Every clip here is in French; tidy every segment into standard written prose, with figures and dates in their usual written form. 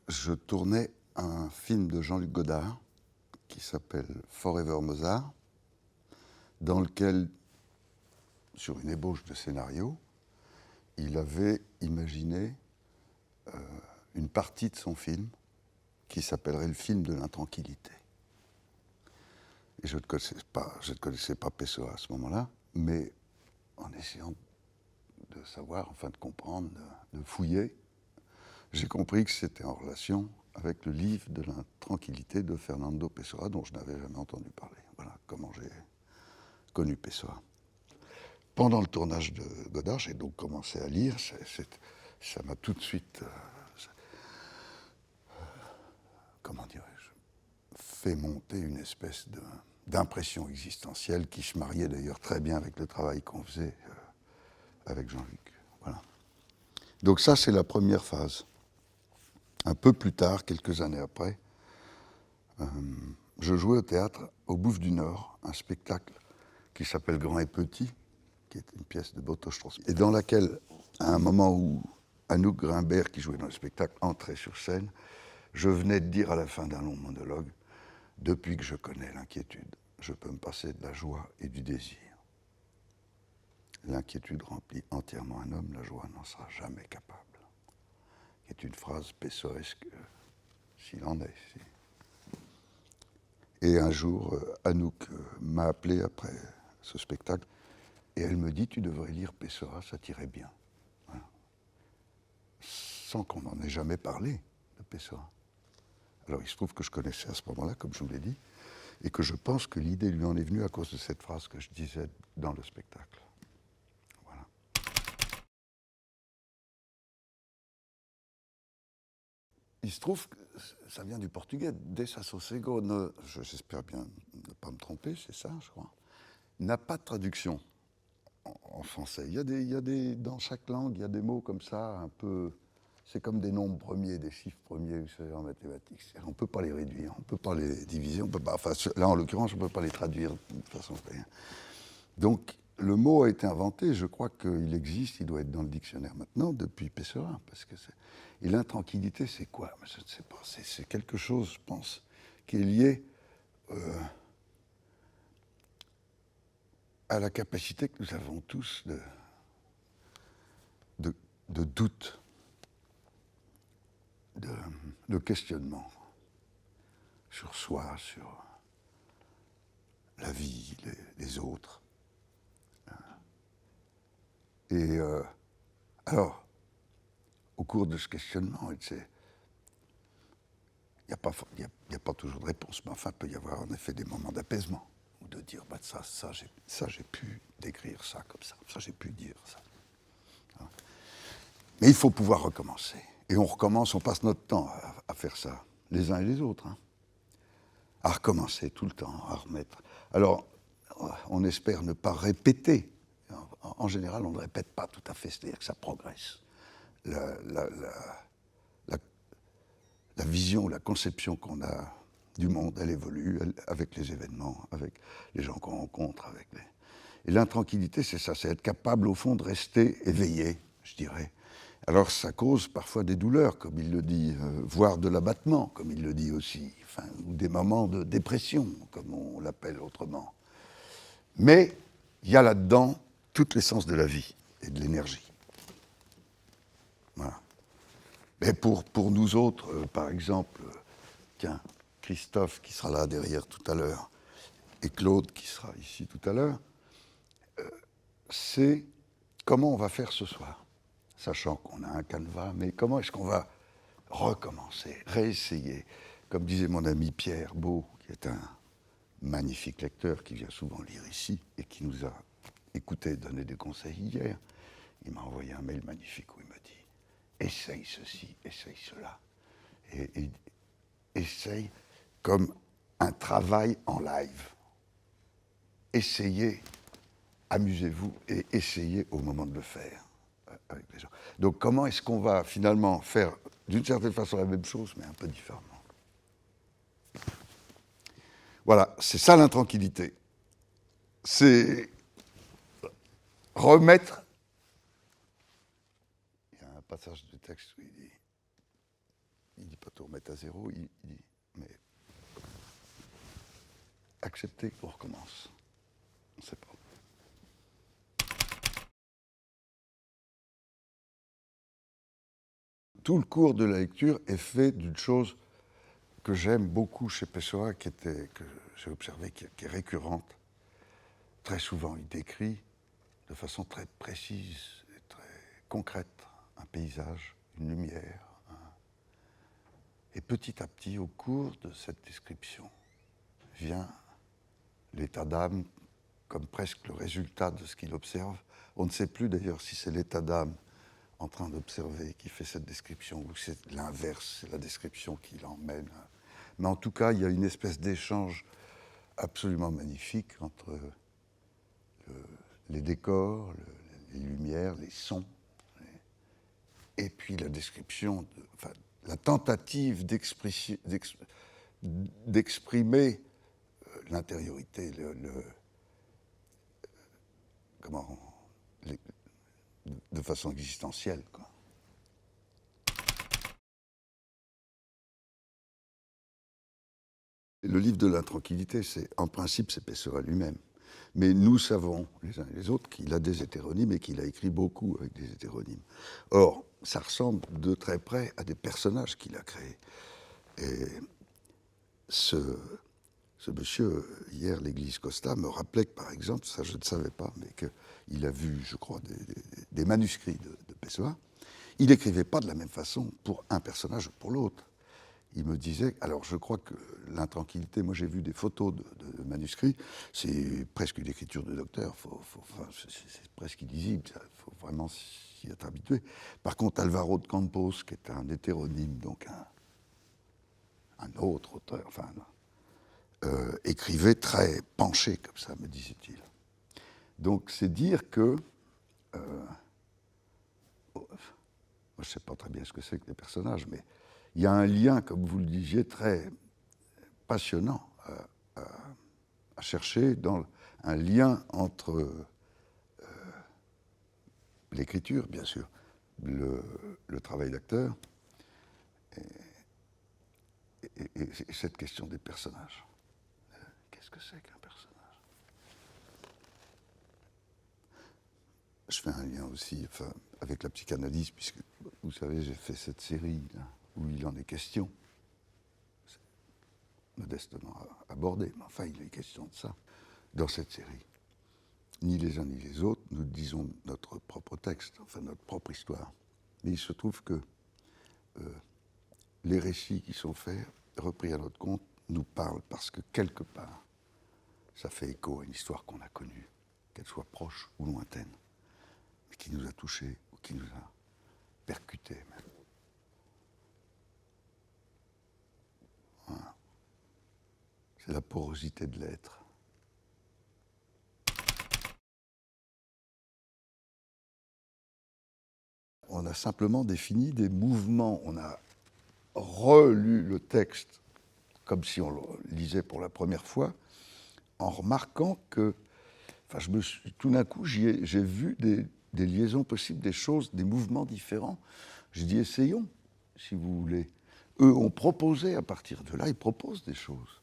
je tournais un film de Jean-Luc Godard qui s'appelle Forever Mozart, dans lequel, sur une ébauche de scénario, il avait imaginé une partie de son film qui s'appellerait le film de l'intranquillité. Et je ne connaissais pas Pessoa à ce moment-là, mais en essayant de savoir, enfin de comprendre, de fouiller, j'ai compris que c'était en relation avec le livre de l'intranquillité de Fernando Pessoa, dont je n'avais jamais entendu parler. Voilà comment j'ai connu Pessoa. Pendant le tournage de Godard, j'ai donc commencé à lire. Ça m'a tout de suite, comment dirais-je, fait monter une espèce d'impression existentielle qui se mariait d'ailleurs très bien avec le travail qu'on faisait avec Jean-Luc. Voilà. Donc ça, c'est la première phase. Un peu plus tard, quelques années après, je jouais au théâtre au Bouffe du Nord, un spectacle qui s'appelle Grand et Petit, qui est une pièce de Boto Strauss, et dans laquelle, à un moment où Anouk Grimbert, qui jouait dans le spectacle, entrait sur scène, je venais de dire à la fin d'un long monologue, « Depuis que je connais l'inquiétude, je peux me passer de la joie et du désir. L'inquiétude remplit entièrement un homme, la joie n'en sera jamais capable. » C'est une phrase pessoesque, s'il en est. Et un jour, Anouk m'a appelé après ce spectacle, et elle me dit, tu devrais lire Pessoa, ça t'irait bien. Voilà. Sans qu'on n'en ait jamais parlé de Pessoa. Alors il se trouve que je connaissais à ce moment-là, comme je vous l'ai dit, et que je pense que l'idée lui en est venue à cause de cette phrase que je disais dans le spectacle. Voilà. Il se trouve que ça vient du portugais, Desassossego, j'espère bien ne pas me tromper, c'est ça, je crois, n'a pas de traduction en français. Il y a dans chaque langue, il y a des mots comme ça, un peu. C'est comme des nombres premiers, des chiffres premiers, vous savez, en mathématiques. On ne peut pas les réduire, on ne peut pas les diviser, on peut pas, enfin, là, en l'occurrence, on ne peut pas les traduire de toute façon. Donc, le mot a été inventé, je crois qu'il existe, il doit être dans le dictionnaire maintenant, depuis Pessoa. Et l'intranquillité, c'est quoi? Je ne sais pas, c'est quelque chose, je pense, qui est lié à la capacité que nous avons tous de doute, de questionnement sur soi, sur la vie, les autres. Et alors, au cours de ce questionnement, il n'y a pas toujours de réponse, mais enfin, il peut y avoir en effet des moments d'apaisement, ou de dire, bah, ça j'ai pu décrire ça comme ça j'ai pu dire ça. Mais il faut pouvoir recommencer. Et on recommence, on passe notre temps à faire ça, les uns et les autres, hein, à recommencer tout le temps, à remettre. Alors, on espère ne pas répéter. En général, on ne répète pas tout à fait, c'est-à-dire que ça progresse. La vision, la conception qu'on a du monde, elle évolue avec les événements, avec les gens qu'on rencontre. Et l'intranquillité, c'est ça, c'est être capable, au fond, de rester éveillé, je dirais. Alors, ça cause parfois des douleurs, comme il le dit, voire de l'abattement, comme il le dit aussi, enfin, ou des moments de dépression, comme on l'appelle autrement. Mais il y a là-dedans toute l'essence de la vie et de l'énergie. Voilà. Mais pour nous autres, par exemple, tiens, Christophe qui sera là derrière tout à l'heure, et Claude qui sera ici tout à l'heure, c'est comment on va faire ce soir, sachant qu'on a un canevas, mais comment est-ce qu'on va recommencer, réessayer, comme disait mon ami Pierre Beau, qui est un magnifique lecteur qui vient souvent lire ici et qui nous a écouté donner des conseils hier. Il m'a envoyé un mail magnifique où il me dit « Essaye ceci, essaye cela ». Et essaye comme un travail en live. Essayez, amusez-vous et essayez au moment de le faire avec les gens. Donc comment est-ce qu'on va finalement faire d'une certaine façon la même chose, mais un peu différemment? Voilà, c'est ça l'intranquillité. C'est remettre. Il y a un passage du texte où il dit il dit pas tout remettre à zéro, il dit, mais accepter qu'on recommence. On ne sait pas. Tout le cours de la lecture est fait d'une chose que j'aime beaucoup chez Pessoa, que j'ai observé, qui est récurrente. Très souvent, il décrit de façon très précise et très concrète un paysage, une lumière. Et petit à petit, au cours de cette description, vient l'état d'âme comme presque le résultat de ce qu'il observe. On ne sait plus d'ailleurs si c'est l'état d'âme en train d'observer qui fait cette description ou c'est l'inverse, c'est la description qui l'emmène. Mais en tout cas, il y a une espèce d'échange absolument magnifique entre les décors, les lumières, les sons, et puis la description, la tentative d'exprimer l'intériorité, de façon existentielle, quoi. Le livre de l'intranquillité, en principe, c'est Pessoa lui-même. Mais nous savons, les uns et les autres, qu'il a des hétéronymes et qu'il a écrit beaucoup avec des hétéronymes. Or, ça ressemble de très près à des personnages qu'il a créés. Et ce monsieur, hier, l'Église Costa, me rappelait que, par exemple, ça je ne savais pas, mais qu'il a vu, je crois, des manuscrits de Pessoa. Il n'écrivait pas de la même façon pour un personnage ou pour l'autre. Il me disait, alors je crois que l'intranquillité, moi j'ai vu des photos de manuscrits, c'est presque une écriture de docteur, c'est presque illisible, il faut vraiment s'y être habitué. Par contre, Alvaro de Campos, qui est un hétéronyme, donc un autre auteur, écrivait très penché comme ça, me disait-il. Donc c'est dire que, moi je ne sais pas très bien ce que c'est que les personnages, mais il y a un lien, comme vous le disiez, très passionnant à chercher, dans un lien entre l'écriture, bien sûr, le travail d'acteur et cette question des personnages. Qu'est-ce que c'est qu'un personnage? Je fais un lien aussi avec la psychanalyse, puisque, vous savez, j'ai fait cette série là, où il en est question. C'est modestement abordé, mais enfin, il est question de ça dans cette série. Ni les uns ni les autres, nous disons notre propre texte, enfin notre propre histoire. Mais il se trouve que les récits qui sont faits, repris à notre compte, nous parlent parce que quelque part, ça fait écho à une histoire qu'on a connue, qu'elle soit proche ou lointaine, mais qui nous a touchés ou qui nous a percutés même. Voilà. C'est la porosité de l'être. On a simplement défini des mouvements, on a relu le texte comme si on le lisait pour la première fois, en remarquant que, tout d'un coup, j'ai vu des liaisons possibles, des choses, des mouvements différents. J'ai dit, essayons, si vous voulez. Eux ont proposé, à partir de là, ils proposent des choses.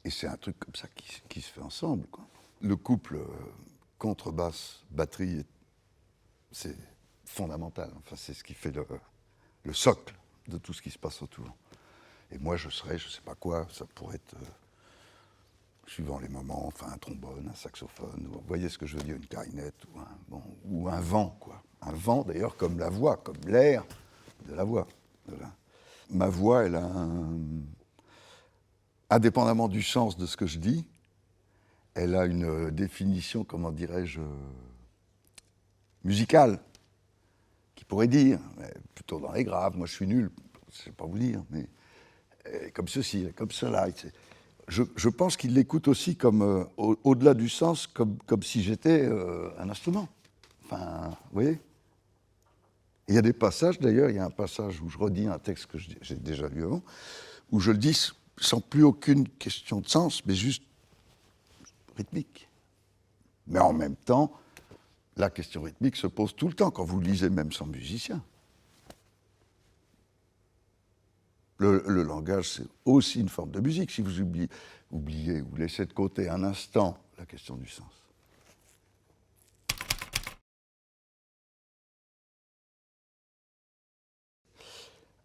Et c'est un truc comme ça qui se fait ensemble, quoi. Le couple contrebasse, batterie, c'est fondamental. Enfin, c'est ce qui fait le socle de tout ce qui se passe autour. Et moi, je serais, je ne sais pas quoi, ça pourrait être, suivant les moments, un trombone, un saxophone, vous voyez ce que je veux dire, une clarinette, ou un vent, quoi. Un vent, d'ailleurs, comme la voix, comme l'air de la voix. Voilà. Ma voix, elle a indépendamment du sens de ce que je dis, elle a une définition, comment dirais-je, musicale, qui pourrait dire, mais plutôt dans les graves, moi je suis nul, je ne sais pas vous dire, mais comme ceci, comme cela. Je pense qu'il l'écoute aussi comme, au-delà du sens, comme si j'étais un instrument. Enfin, vous voyez? Il y a des passages, d'ailleurs, il y a un passage où je redis un texte que j'ai déjà lu avant, où je le dis sans plus aucune question de sens, mais juste rythmique. Mais en même temps, la question rythmique se pose tout le temps, quand vous lisez même sans musicien. Le langage, c'est aussi une forme de musique. Si vous oubliez ou laissez de côté un instant la question du sens.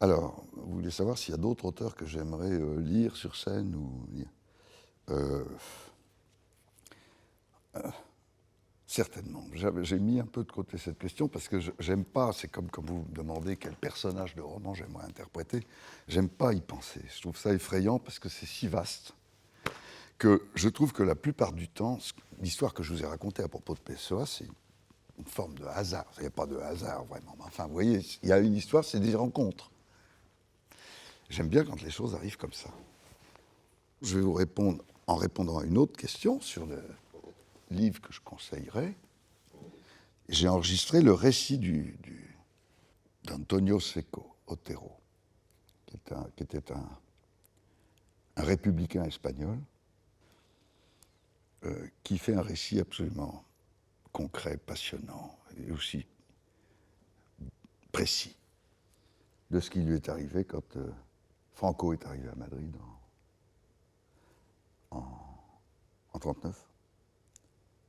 Alors, vous voulez savoir s'il y a d'autres auteurs que j'aimerais lire sur scène ou lire certainement. J'ai mis un peu de côté cette question parce que j'aime pas, c'est comme quand vous me demandez quel personnage de roman j'aimerais interpréter, j'aime pas y penser. Je trouve ça effrayant parce que c'est si vaste que je trouve que la plupart du temps, l'histoire que je vous ai racontée à propos de Pessoa, c'est une forme de hasard. Il n'y a pas de hasard vraiment. Enfin, vous voyez, il y a une histoire, c'est des rencontres. J'aime bien quand les choses arrivent comme ça. Je vais vous répondre en répondant à une autre question sur le livre que je conseillerais. J'ai enregistré le récit d'Antonio Seco, Otero, qui était un républicain espagnol, qui fait un récit absolument concret, passionnant et aussi précis de ce qui lui est arrivé quand Franco est arrivé à Madrid en 1939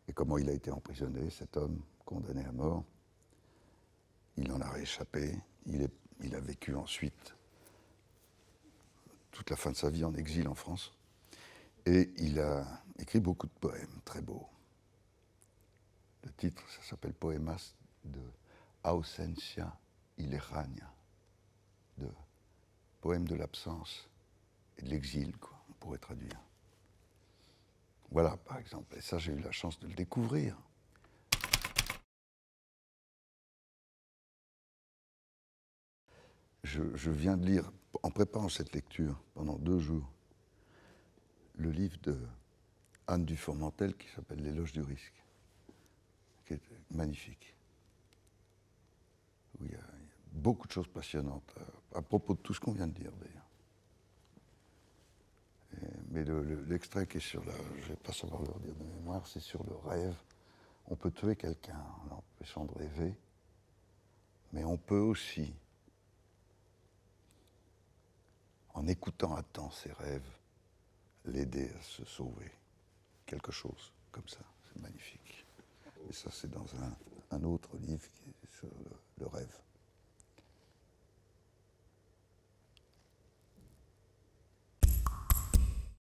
et comment il a été emprisonné, cet homme condamné à mort. Il en a rééchappé, il a vécu ensuite toute la fin de sa vie en exil en France et il a écrit beaucoup de poèmes très beaux. Le titre, ça s'appelle Poemas de Ausencia y Lejanía, de poème de l'absence et de l'exil, quoi, on pourrait traduire. Voilà, par exemple, et ça, j'ai eu la chance de le découvrir. Je viens de lire, en préparant cette lecture, pendant 2 jours, le livre de Anne Dufourmentel qui s'appelle L'éloge du risque, qui est magnifique. Où il y a beaucoup de choses passionnantes à propos de tout ce qu'on vient de dire, d'ailleurs. Mais l'extrait qui est sur je ne vais pas savoir le redire de mémoire, c'est sur le rêve. On peut tuer quelqu'un en l'empêchant de rêver, mais on peut aussi, en écoutant à temps ses rêves, l'aider à se sauver. Quelque chose comme ça, c'est magnifique. Et ça, c'est dans un autre livre qui est sur le rêve.